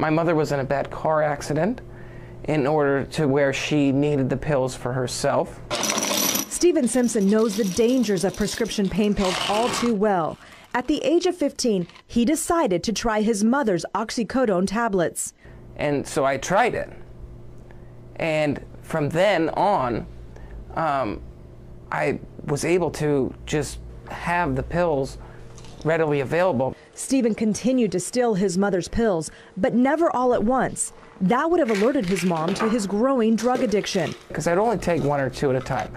My mother was in a bad car accident in order to where she needed the pills for herself. Stephen Simpson knows the dangers of prescription pain pills all too well. At the age of 15, he decided to try his mother's oxycodone tablets. And so I tried it. And from then on, I was able to just have the pills readily available. Stephen continued to steal his mother's pills, but never all at once. That would have alerted his mom to his growing drug addiction. Because I'd only take 1 or 2 at a time.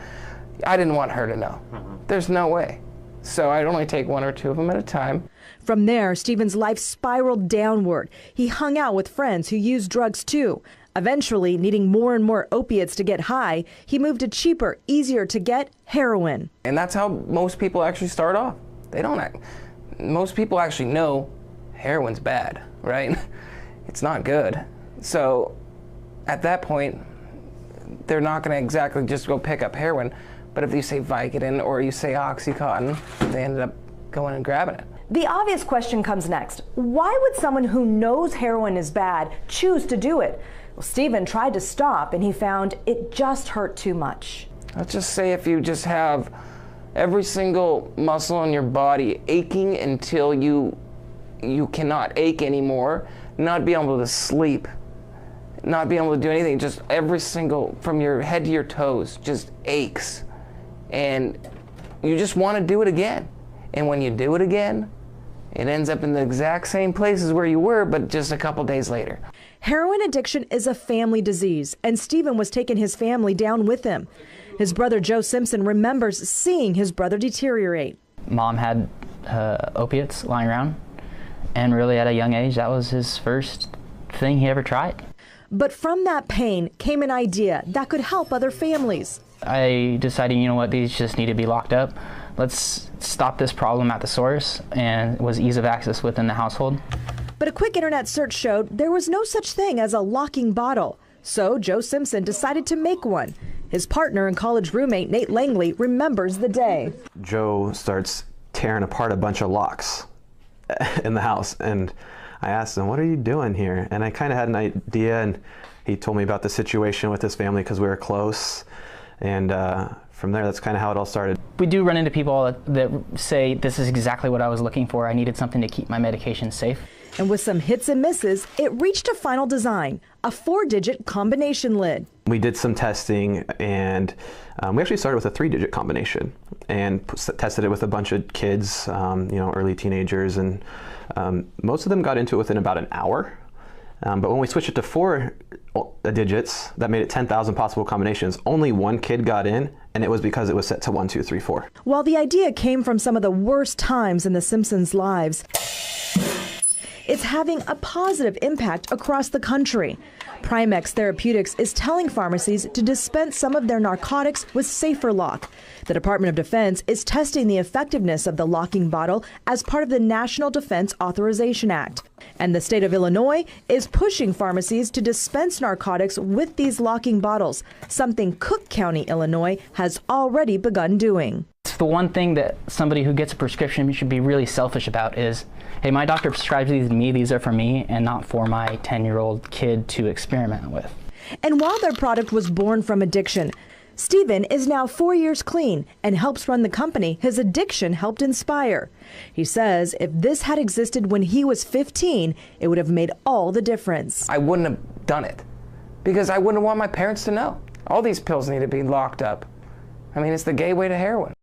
I didn't want her to know. There's no way. So I'd only take 1 or 2 of them at a time. From there, Stephen's life spiraled downward. He hung out with friends who used drugs too. Eventually, needing more and more opiates to get high, he moved to cheaper, easier to get heroin. And that's how most people actually start off. They don't act. Most people actually know heroin's bad, right? It's not good. So at that point, they're not going to exactly just go pick up heroin. But if you say Vicodin or you say Oxycontin, they ended up going and grabbing it. The obvious question comes next. Why would someone who knows heroin is bad choose to do it? Well, Stephen tried to stop and he found it just hurt too much. Let's just say if you just have every single muscle in your body aching until you cannot ache anymore, not be able to sleep, not be able to do anything, just every single, from your head to your toes, just aches. And you just want to do it again. And when you do it again, it ends up in the exact same places where you were, but just a couple days later. Heroin addiction is a family disease, and Stephen was taking his family down with him. His brother Joe Simpson remembers seeing his brother deteriorate. Mom had opiates lying around, and really at a young age, that was his first thing he ever tried. But from that pain came an idea that could help other families. I decided, you know what, these just need to be locked up. Let's stop this problem at the source, and it was ease of access within the household. But a quick internet search showed there was no such thing as a locking bottle. So Joe Simpson decided to make one. His partner and college roommate, Nate Langley, remembers the day. Joe starts tearing apart a bunch of locks in the house, and I asked him, "What are you doing here?" And I kind of had an idea, and he told me about the situation with his family because we were close. And from there, that's kind of how it all started. We do run into people that say, this is exactly what I was looking for. I needed something to keep my medication safe. And with some hits and misses, it reached a final design, a 4-digit combination lid. We did some testing, and we actually started with a 3-digit combination and tested it with a bunch of kids, early teenagers, and most of them got into it within about an hour. But when we switched it to 4 digits, that made it 10,000 possible combinations. Only one kid got in, and it was because it was set to 1, 2, 3, 4. While the idea came from some of the worst times in the Simpsons' lives, it's having a positive impact across the country. Primex Therapeutics is telling pharmacies to dispense some of their narcotics with safer lock. The Department of Defense is testing the effectiveness of the locking bottle as part of the National Defense Authorization Act. And the state of Illinois is pushing pharmacies to dispense narcotics with these locking bottles, something Cook County, Illinois has already begun doing. It's the one thing that somebody who gets a prescription should be really selfish about is, hey, my doctor prescribes these to me, these are for me, and not for my 10-year-old kid to experiment with. And while their product was born from addiction, Stephen is now 4 years clean and helps run the company his addiction helped inspire. He says if this had existed when he was 15, it would have made all the difference. I wouldn't have done it because I wouldn't want my parents to know. All these pills need to be locked up. I mean, it's the gateway to heroin.